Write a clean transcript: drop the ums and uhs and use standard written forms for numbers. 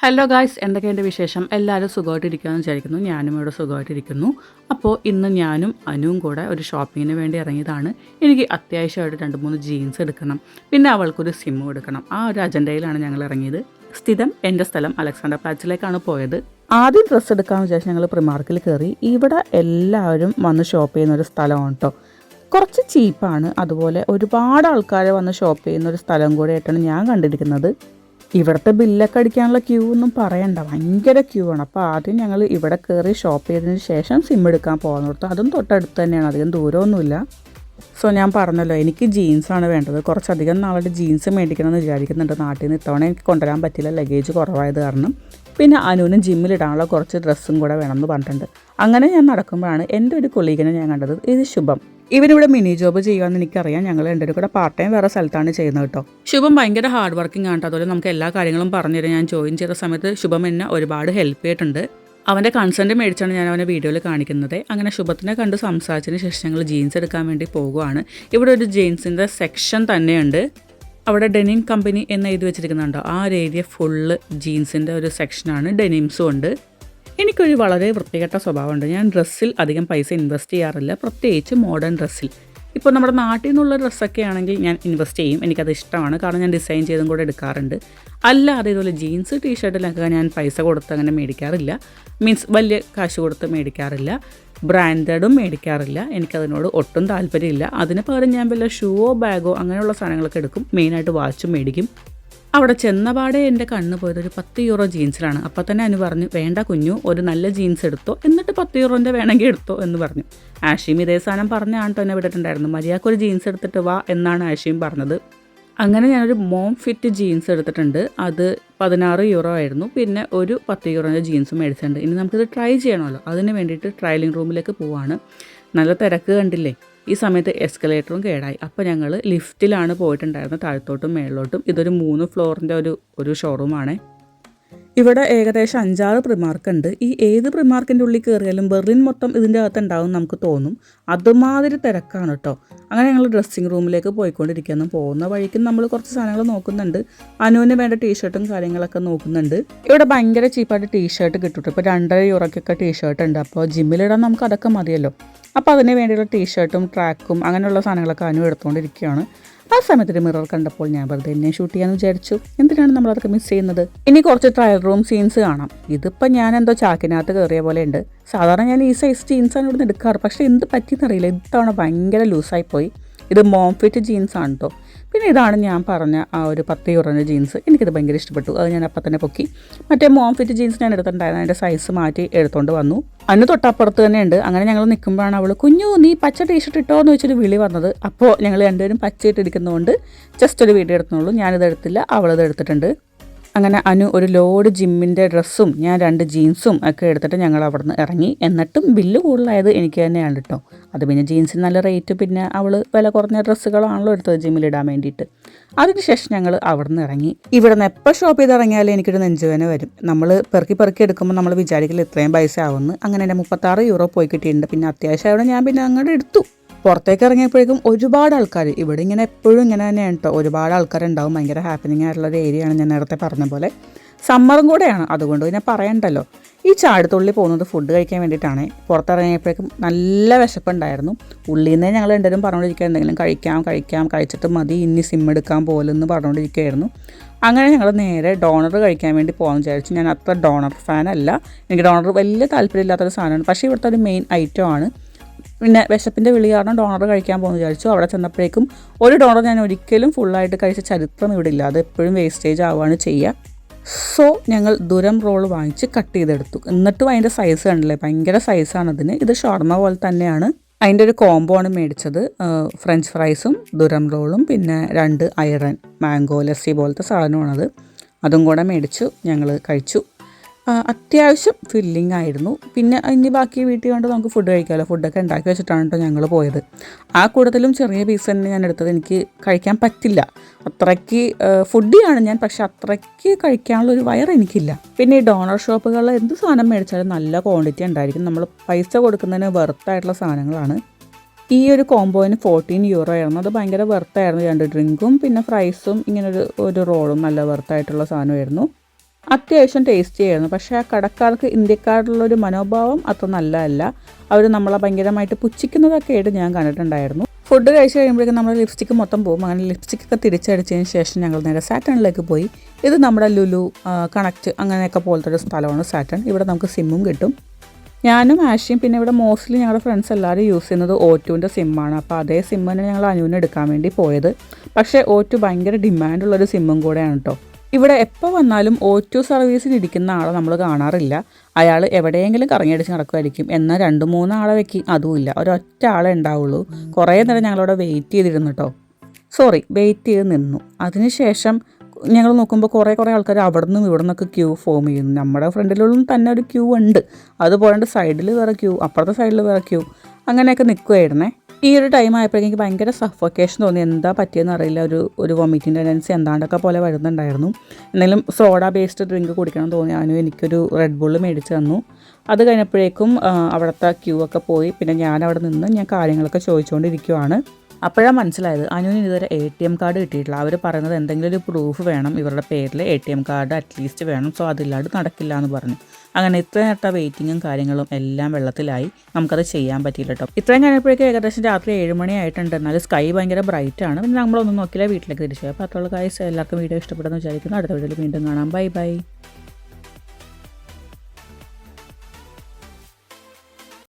Hello guys, എന്തൊക്കെയുണ്ട് വിശേഷം? എല്ലാവരും സുഖമായിട്ടിരിക്കുകയെന്ന് വിചാരിക്കുന്നു. ഞാനും ഇവിടെ സുഖമായിട്ടിരിക്കുന്നു. അപ്പോൾ ഇന്ന് ഞാനും അനുവും കൂടെ ഒരു ഷോപ്പിങ്ങിന് വേണ്ടി ഇറങ്ങിയതാണ്. എനിക്ക് അത്യാവശ്യമായിട്ട് 2-3 ജീൻസ് എടുക്കണം, പിന്നെ അവൾക്കൊരു സിമ്മും എടുക്കണം. ആ ഒരു അജണ്ടയിലാണ് ഞങ്ങൾ ഇറങ്ങിയത്. സ്ഥിരം എൻ്റെ സ്ഥലം അലക്സാണ്ടർ പ്ലാച്ചിലേക്കാണ് പോയത്. ആദ്യം ഡ്രസ്സ് എടുക്കാമെന്ന് വിചാരിച്ച് ഞങ്ങൾ പ്രിമാർക്കിൽ കയറി. ഇവിടെ എല്ലാവരും വന്ന് ഷോപ്പ് ചെയ്യുന്നൊരു സ്ഥലമാണ് കേട്ടോ. കുറച്ച് ചീപ്പാണ്, അതുപോലെ ഒരുപാട് ആൾക്കാർ വന്ന് ഷോപ്പ് ചെയ്യുന്നൊരു സ്ഥലം കൂടെയായിട്ടാണ് ഞാൻ കണ്ടിരിക്കുന്നത്. ഇവിടുത്തെ ബില്ലൊക്കെ അടിക്കാനുള്ള ക്യൂ ഒന്നും പറയണ്ട, ഭയങ്കര ക്യൂ ആണ്. അപ്പോൾ ആദ്യം ഞങ്ങൾ ഇവിടെ കയറി ഷോപ്പ് ചെയ്തതിന് ശേഷം സിം എടുക്കാൻ പോകുന്നിടത്ത്, അതും തൊട്ടടുത്ത് തന്നെയാണ്, അധികം ദൂരമൊന്നുമില്ല. സോ ഞാൻ പറഞ്ഞല്ലോ, എനിക്ക് ജീൻസാണ് വേണ്ടത്. കുറച്ചധികം നാളുടെ ജീൻസ് മേടിക്കണമെന്ന് വിചാരിക്കുന്നുണ്ട്. നാട്ടിൽ നിന്ന് ഇത്തവണ എനിക്ക് കൊണ്ടുവരാൻ പറ്റില്ല, ലഗേജ് കുറവായത് കാരണം. പിന്നെ അനുവിനും ജിമ്മിലിടാനുള്ള കുറച്ച് ഡ്രസ്സും കൂടെ വേണമെന്ന് പറഞ്ഞിട്ടുണ്ട്. അങ്ങനെ ഞാൻ നടക്കുമ്പോഴാണ് എൻ്റെ ഒരു കൊളീഗിനെ ഞാൻ കണ്ടത്. ഇത് ശുഭം. ഇവരിവിടെ മിനി ജോബ് ചെയ്യുകയെന്ന് എനിക്കറിയാം. ഞങ്ങൾ രണ്ടുപേരും കൂടെ പാർട്ട് ടൈം വേറെ സ്ഥലത്താണ് ചെയ്യുന്നത് കേട്ടോ. ശുഭം ഭയങ്കര ഹാർഡ് വർക്കിംഗ് ആണ്. അതുപോലെ നമുക്ക് എല്ലാ കാര്യങ്ങളും പറഞ്ഞുതരാം. ഞാൻ ജോയിൻ ചെയ്ത സമയത്ത് ശുഭം എന്നെ ഒരുപാട് ഹെൽപ്പ് ചെയ്തിട്ടുണ്ട്. അവൻ്റെ കൺസെൻറ്റ് മേടിച്ചാണ് ഞാൻ അവനെ വീഡിയോയിൽ കാണിക്കുന്നത്. അങ്ങനെ ശുഭത്തിനെ കണ്ട് സംസാരിച്ചതിന് ശേഷം ഞങ്ങൾ ജീൻസ് എടുക്കാൻ വേണ്ടി പോകുവാണ്. ഇവിടെ ഒരു ജീൻസിൻ്റെ സെക്ഷൻ തന്നെയുണ്ട്. അവിടെ ഡെനിം കമ്പനി എന്ന് എഴുതി വെച്ചിരിക്കുന്നുണ്ടോ, ആ ഒരു ഏരിയ ഫുള്ള് ജീൻസിൻ്റെ ഒരു സെക്ഷനാണ്. ഡെനിംസും ഉണ്ട്. എനിക്കൊരു വളരെ വൃത്തികെട്ട സ്വഭാവമുണ്ട്. ഞാൻ ഡ്രസ്സിൽ അധികം പൈസ ഇൻവെസ്റ്റ് ചെയ്യാറില്ല, പ്രത്യേകിച്ച് മോഡേൺ ഡ്രസ്സിൽ. ഇപ്പോൾ നമ്മുടെ നാട്ടിൽ നിന്നുള്ള ഡ്രസ്സൊക്കെ ആണെങ്കിൽ ഞാൻ ഇൻവെസ്റ്റ് ചെയ്യും, എനിക്കത് ഇഷ്ടമാണ്. കാരണം ഞാൻ ഡിസൈൻ ചെയ്തും കൂടെ എടുക്കാറുണ്ട്. അല്ലാതെ ഇതുപോലെ ജീൻസ് ടീഷർട്ടിലൊക്കെ ഞാൻ പൈസ കൊടുത്ത് അങ്ങനെ മേടിക്കാറില്ല. മീൻസ് വലിയ കാശ് കൊടുത്ത് മേടിക്കാറില്ല, ബ്രാൻഡഡും മേടിക്കാറില്ല. എനിക്കതിനോട് ഒട്ടും താല്പര്യമില്ല. അതിന് പകരം ഞാൻ വല്ല ഷൂവോ ബാഗോ അങ്ങനെയുള്ള സാധനങ്ങളൊക്കെ എടുക്കും. മെയിനായിട്ട് വാച്ചും മേടിക്കും. അവിടെ ചെന്നപാടെ എൻ്റെ കണ്ണ് പോയത് ഒരു 10 യൂറോ ജീൻസിലാണ്. അപ്പോൾ തന്നെ അനു പറഞ്ഞു, വേണ്ട കുഞ്ഞു, ഒരു നല്ല ജീൻസ് എടുത്തോ, എന്നിട്ട് 10 യൂറോൻ്റെ വേണമെങ്കിൽ എടുത്തോ എന്ന് പറഞ്ഞു. ആഷിയും ഇതേ സാധനം പറഞ്ഞാണ് കേട്ടോ എന്നെ വിട്ടിട്ടുണ്ടായിരുന്നു. മര്യാദക്കൊരു ജീൻസ് എടുത്തിട്ട് വാ എന്നാണ് ആഷിയും പറഞ്ഞത്. അങ്ങനെ ഞാനൊരു മോം ഫിറ്റ് ജീൻസ് എടുത്തിട്ടുണ്ട്. അത് 16 യൂറോ ആയിരുന്നു. പിന്നെ ഒരു 10 യൂറോൻ്റെ ജീൻസും മേടിച്ചിട്ടുണ്ട്. ഇനി നമുക്കിത് ട്രൈ ചെയ്യണമല്ലോ, അതിന് വേണ്ടിയിട്ട് ട്രയലിംഗ് റൂമിലേക്ക് പോവാണ്. നല്ല തിരക്ക് കണ്ടില്ലേ. ഈ സമയത്ത് എസ്കലേറ്ററും കേടായി. അപ്പോൾ ഞങ്ങൾ ലിഫ്റ്റിലാണ് പോയിട്ടുണ്ടായിരുന്നത്, താഴത്തോട്ടും മേളിലോട്ടും. ഇതൊരു 3 ഫ്ലോറിൻ്റെ ഒരു ഷോറൂമാണ്. ഇവിടെ ഏകദേശം 5-6 പ്രിമാർക്കുണ്ട്. ഈ ഏത് പ്രിമാർക്കിൻ്റെ ഉള്ളിൽ കയറിയാലും ബെർലിൻ മൊത്തം ഇതിൻ്റെ അകത്ത് ഉണ്ടാവും നമുക്ക് തോന്നും. അതുമാതിരി തിരക്കാണ് കേട്ടോ. അങ്ങനെ ഞങ്ങൾ ഡ്രസ്സിങ് റൂമിലേക്ക് പോയിക്കൊണ്ടിരിക്കുന്നു. പോകുന്ന വഴിക്കും നമ്മൾ കുറച്ച് സാധനങ്ങൾ നോക്കുന്നുണ്ട്. അനുവിന് വേണ്ട ടീഷർട്ടും കാര്യങ്ങളൊക്കെ നോക്കുന്നുണ്ട്. ഇവിടെ ഭയങ്കര ചീപ്പായിട്ട് ടീഷർട്ട് കിട്ടും. ഇപ്പോൾ 2.5 യൂറോയ്ക്കൊക്കെ ടീഷർട്ട് ഉണ്ട്. അപ്പോൾ ജിമ്മിലിടാൻ നമുക്ക് അതൊക്കെ മതിയല്ലോ. അപ്പോൾ അതിന് വേണ്ടിയുള്ള ടീഷർട്ടും ട്രാക്കും അങ്ങനെയുള്ള സാധനങ്ങളൊക്കെ അനു എടുത്തുകൊണ്ടിരിക്കുകയാണ്. ആ സമയത്തൊരു മിറർ കണ്ടപ്പോൾ ഞാൻ വെറുതെ എന്നെ ഷൂട്ട് ചെയ്യാമെന്ന് വിചാരിച്ചു. എന്തിനാണ് നമ്മളതൊക്കെ മിസ് ചെയ്യുന്നത്? ഇനി കുറച്ച് ട്രയൽ റൂം സീൻസ് കാണാം. ഇതിപ്പോൾ ഞാൻ എന്തോ ചാക്കിനകത്ത് കയറിയ പോലെ ഉണ്ട്. സാധാരണ ഞാൻ ഈ സൈസ് ജീൻസാണ് ഇവിടുന്ന് എടുക്കാറ്. പക്ഷേ എന്ത് പറ്റിയെന്നറിയില്ല, ഇത്തവണ ഭയങ്കര ലൂസായിപ്പോയി. ഇത് മോം ഫിറ്റ് ജീൻസാണ് കേട്ടോ. പിന്നെ ഇതാണ് ഞാൻ പറഞ്ഞ ആ ഒരു 10 യൂറോൻ്റെ ജീൻസ്. എനിക്കിത് ഭയങ്കര ഇഷ്ടപ്പെട്ടു. അത് ഞാൻ അപ്പം തന്നെ പൊക്കി. മറ്റേ മോം ഫിറ്റ് ജീൻസ് ഞാൻ എടുത്തിട്ടുണ്ടായിരുന്നു. അതിൻ്റെ സൈസ് മാറ്റി എടുത്തുകൊണ്ട് വന്നു. അന്ന് തൊട്ടപ്പുറത്ത് തന്നെ ഉണ്ട്. അങ്ങനെ ഞങ്ങൾ നിൽക്കുമ്പോഴാണ് അവൾ, കുഞ്ഞു നീ പച്ച ടീഷർട്ട് ഇട്ടോ എന്ന് വെച്ചൊരു വിളി വന്നത്. അപ്പോൾ ഞങ്ങൾ രണ്ടുപേരും പച്ചയിട്ടിരിക്കുന്നതുകൊണ്ട് ജസ്റ്റ് ഒരു വീഡിയോ എടുത്തുള്ളൂ. ഞാനിത് എടുത്തില്ല, അവളത് എടുത്തിട്ടുണ്ട്. അങ്ങനെ അനു ഒരു ലോഡ് ജിമ്മിൻ്റെ ഡ്രസ്സും ഞാൻ 2 ജീൻസും ഒക്കെ എടുത്തിട്ട് ഞങ്ങൾ അവിടെ നിന്ന് ഇറങ്ങി. എന്നിട്ടും ബില്ല് കൂടുതലായത് എനിക്ക് തന്നെയാണ് കേട്ടോ. അത് പിന്നെ ജീൻസിന് നല്ല റേറ്റ്, പിന്നെ അവൾ വില കുറഞ്ഞ ഡ്രസ്സുകളാണല്ലോ എടുത്തത് ജിമ്മിലിടാൻ വേണ്ടിയിട്ട്. അതിനുശേഷം ഞങ്ങൾ അവിടെ നിന്ന് ഇറങ്ങി. ഇവിടെ നിന്ന് എപ്പോൾ ഷോപ്പ് ചെയ്ത് ഇറങ്ങിയാലും എനിക്കൊരു നെഞ്ചുവേദന വരും. നമ്മൾ പെറുക്കി എടുക്കുമ്പോൾ നമ്മൾ വിചാരിക്കില്ല ഇത്രയും പൈസ ആവുമെന്ന്. അങ്ങനെ എൻ്റെ 36 യൂറോ പോയി കിട്ടിയിട്ടുണ്ട്. പിന്നെ അത്യാവശ്യമായിട്ട് ഞാൻ പിന്നെ അങ്ങോട്ട് എടുത്തു. പുറത്തേക്ക് ഇറങ്ങിയപ്പോഴേക്കും ഒരുപാട് ആൾക്കാർ. ഇവിടെ ഇങ്ങനെ എപ്പോഴും ഇങ്ങനെ തന്നെയാണ് കേട്ടോ, ഒരുപാട് ആൾക്കാരുണ്ടാവും. ഭയങ്കര ഹാപ്പനിങ് ആയിട്ടുള്ളൊരു ഏരിയയാണ്. ഞാൻ നേരത്തെ പറഞ്ഞ പോലെ സമ്മറും കൂടെയാണ്, അതുകൊണ്ട് പിന്നെ പറയണ്ടല്ലോ. ഈ ചാടിത്തുള്ളി പോകുന്നത് ഫുഡ് കഴിക്കാൻ വേണ്ടിയിട്ടാണ്. പുറത്തിറങ്ങിയപ്പോഴേക്കും നല്ല വിശപ്പുണ്ടായിരുന്നു. ഉള്ളിൽ നിന്നേ ഞങ്ങൾ രണ്ടുപേരും പറഞ്ഞുകൊണ്ടിരിക്കുക, എന്തെങ്കിലും കഴിച്ചിട്ട് മതി, ഇനി സിം എടുക്കാൻ പോലെന്ന് പറഞ്ഞുകൊണ്ടിരിക്കുകയായിരുന്നു. അങ്ങനെ ഞങ്ങൾ നേരെ ഡോണർ കഴിക്കാൻ വേണ്ടി പോകാമെന്ന് വിചാരിച്ചു. ഞാൻ അത്ര ഡോണർ ഫാനല്ല, എനിക്ക് ഡോണർ വലിയ താല്പര്യമില്ലാത്തൊരു സാധനമാണ്. പക്ഷേ ഇവിടുത്തെ ഒരു മെയിൻ ഐറ്റം ആണ്. പിന്നെ വിശപ്പിൻ്റെ വിളി കാരണം ഡോണർ കഴിക്കാൻ പോകുമെന്ന് വിചാരിച്ചു. അവിടെ ചെന്നപ്പോഴേക്കും ഒരു ഡോണർ ഞാൻ ഒരിക്കലും ഫുള്ളായിട്ട് കഴിച്ച ചരിത്രം ഇവിടെ ഇല്ല. അത് എപ്പോഴും വേസ്റ്റേജ് ആവുകയാണ് ചെയ്യുക. സോ ഞങ്ങൾ ദുരം റോൾ വാങ്ങിച്ച് കട്ട് ചെയ്തെടുത്തു. എന്നിട്ടും അതിൻ്റെ സൈസ് കണ്ടില്ലേ, ഭയങ്കര സൈസാണ് അതിന്. ഇത് ഷവർമ പോലെ തന്നെയാണ്. അതിൻ്റെ ഒരു കോംബോ ആണ് മേടിച്ചത്. ഫ്രഞ്ച് ഫ്രൈസും ദുരം റോളും പിന്നെ 2 ഐറൻ മാംഗോ ലസ്സി പോലത്തെ സാധനമാണത്. അതും കൂടെ മേടിച്ചു, ഞങ്ങൾ കഴിച്ചു. അത്യാവശ്യം ഫില്ലിംഗ് ആയിരുന്നു. പിന്നെ ഇനി ബാക്കി വീട്ടിൽ കൊണ്ട് നമുക്ക് ഫുഡ് കഴിക്കാമല്ലോ. ഫുഡൊക്കെ ഉണ്ടാക്കി വെച്ചിട്ടാണ് കേട്ടോ ഞങ്ങൾ പോയത്. ആ കൂട്ടത്തിലും ചെറിയ പീസ് തന്നെ ഞാൻ എടുത്തത്. എനിക്ക് കഴിക്കാൻ പറ്റില്ല, അത്രയ്ക്ക് ഫുഡിയാണ് ഞാൻ, പക്ഷെ അത്രയ്ക്ക് കഴിക്കാനുള്ളൊരു വയർ എനിക്കില്ല. പിന്നെ ഈ ഡോണർ ഷോപ്പുകളിൽ എന്ത് സാധനം മേടിച്ചാലും നല്ല ക്വാണ്ടിറ്റി ഉണ്ടായിരിക്കും. നമ്മൾ പൈസ കൊടുക്കുന്നതിന് വെർത്തായിട്ടുള്ള സാധനങ്ങളാണ്. ഈ ഒരു കോംബോയിന് 14 യൂറോ ആയിരുന്നു. അത് ഭയങ്കര വെർത്തായിരുന്നു. 2 ഡ്രിങ്കും പിന്നെ ഫ്രൈസും ഇങ്ങനൊരു റോളും നല്ല വെർത്തായിട്ടുള്ള സാധനമായിരുന്നു. അത്യാവശ്യം ടേസ്റ്റി ആയിരുന്നു. പക്ഷേ ആ കടക്കാർക്ക് ഇന്ത്യക്കാരുള്ളൊരു മനോഭാവം അത്ര നല്ലതല്ല. അവർ നമ്മളെ ഭയങ്കരമായിട്ട് പുച്ഛിക്കുന്നതൊക്കെ ആയിട്ട് ഞാൻ കണ്ടിട്ടുണ്ടായിരുന്നു. ഫുഡ് കഴിച്ച് കഴിയുമ്പോഴേക്കും നമ്മൾ ലിപ്സ്റ്റിക്ക് മൊത്തം പോകും. അങ്ങനെ ലിപ്സ്റ്റിക്കൊക്കെ തിരിച്ചടിച്ചതിന് ശേഷം ഞങ്ങൾ നേരെ സാറ്റണിലേക്ക് പോയി. ഇത് നമ്മുടെ ലുലു, കണക്റ്റ് അങ്ങനെയൊക്കെ പോലത്തെ ഒരു സ്ഥലമാണ് സാറ്റൺ. ഇവിടെ നമുക്ക് സിമ്മും കിട്ടും. ഞാനും ആഷിയും പിന്നെ ഇവിടെ മോസ്റ്റ്ലി ഞങ്ങളുടെ ഫ്രണ്ട്സ് എല്ലാവരും യൂസ് ചെയ്യുന്നത് O2ൻ്റെ സിമ്മാണ്. അപ്പോൾ അതേ സിം തന്നെ ഞങ്ങൾ അനുവിന് എടുക്കാൻ വേണ്ടി പോയത്. പക്ഷേ O2 ഭയങ്കര ഡിമാൻഡുള്ളൊരു സിമ്മും കൂടെയാണ് കേട്ടോ. ഇവിടെ എപ്പോൾ വന്നാലും O2 സർവീസിന് ഇരിക്കുന്ന ആളെ നമ്മൾ കാണാറില്ല. അയാൾ എവിടെയെങ്കിലും കറങ്ങിയടിച്ച് നടക്കുമായിരിക്കും. എന്നാൽ 2-3 ആളെ വെക്കും അതുമില്ല. ഒരൊറ്റ ആളെ ഉണ്ടാവുള്ളൂ. കുറേ നേരം ഞങ്ങളവിടെ വെയിറ്റ് ചെയ്തിരുന്നു കേട്ടോ. വെയിറ്റ് ചെയ്ത് നിന്നു. അതിനുശേഷം ഞങ്ങൾ നോക്കുമ്പോൾ കുറേ ആൾക്കാർ അവിടെ നിന്നും ഇവിടെ നിന്നൊക്കെ ക്യൂ ഫോം ചെയ്യുന്നു. നമ്മുടെ ഫ്രണ്ടിലുള്ള തന്നെ ഒരു ക്യൂ ഉണ്ട്. അതുപോലെ സൈഡിൽ വേറെ ക്യൂ, അപ്പുറത്തെ സൈഡിൽ വേറെ ക്യൂ, അങ്ങനെയൊക്കെ നിൽക്കുമായിരുന്നേ. ഈ ഒരു ടൈം ആയപ്പോഴേക്കും എനിക്ക് ഭയങ്കര സഫോക്കേഷൻ തോന്നി. എന്താ പറ്റിയെന്ന് അറിയില്ല. ഒരു വോമിറ്റിംഗ് ടെൻഡൻസി എന്താണ്ടൊക്കെ പോലെ വരുന്നുണ്ടായിരുന്നു. എന്തെങ്കിലും സോഡ ബേസ്ഡ് ഡ്രിങ്ക് കുടിക്കണം തോന്നി. അതിന് എനിക്കൊരു റെഡ് ബുള്ള് മേടിച്ച് തന്നു. അത് കഴിഞ്ഞപ്പോഴേക്കും അവിടുത്തെ ക്യൂ ഒക്കെ പോയി. പിന്നെ ഞാൻ അവിടെ നിന്ന് ഞാൻ കാര്യങ്ങളൊക്കെ ചോദിച്ചുകൊണ്ടിരിക്കുവാണ്. അപ്പോഴാണ് മനസ്സിലായത് അനുവിന് ഇതുവരെ ATM കാർഡ് കിട്ടിയിട്ടില്ല. അവർ പറയുന്നത് എന്തെങ്കിലും ഒരു പ്രൂഫ് വേണം, ഇവരുടെ പേരിൽ ATM കാർഡ് അറ്റ്ലീസ്റ്റ് വേണം. സോ അതില്ലാണ്ട് നടക്കില്ല എന്ന് പറഞ്ഞു. അങ്ങനെ ഇത്ര നേരത്തെ വെയിറ്റിങ്ങും കാര്യങ്ങളും എല്ലാം വെള്ളത്തിലായി. നമുക്കത് ചെയ്യാൻ പറ്റിയില്ല കേട്ടോ. ഇത്രയും കഴിഞ്ഞപ്പോഴേക്കും ഏകദേശം രാത്രി 7 മണി ആയിട്ടുണ്ട്. എന്നാലും സ്കൈ ഭയങ്കര ബ്രൈറ്റ് ആണ്. പിന്നെ നമ്മളൊന്നും നോക്കില്ല, വീട്ടിലേക്ക് തിരിച്ചു പോയി. അപ്പോൾ അത്രയുള്ള കാര്യം എല്ലാവർക്കും വീഡിയോ ഇഷ്ടപ്പെടുന്നു വിചാരിക്കുന്നു. അടുത്ത വീഡിയോയിൽ വീണ്ടും കാണാം. ബൈ.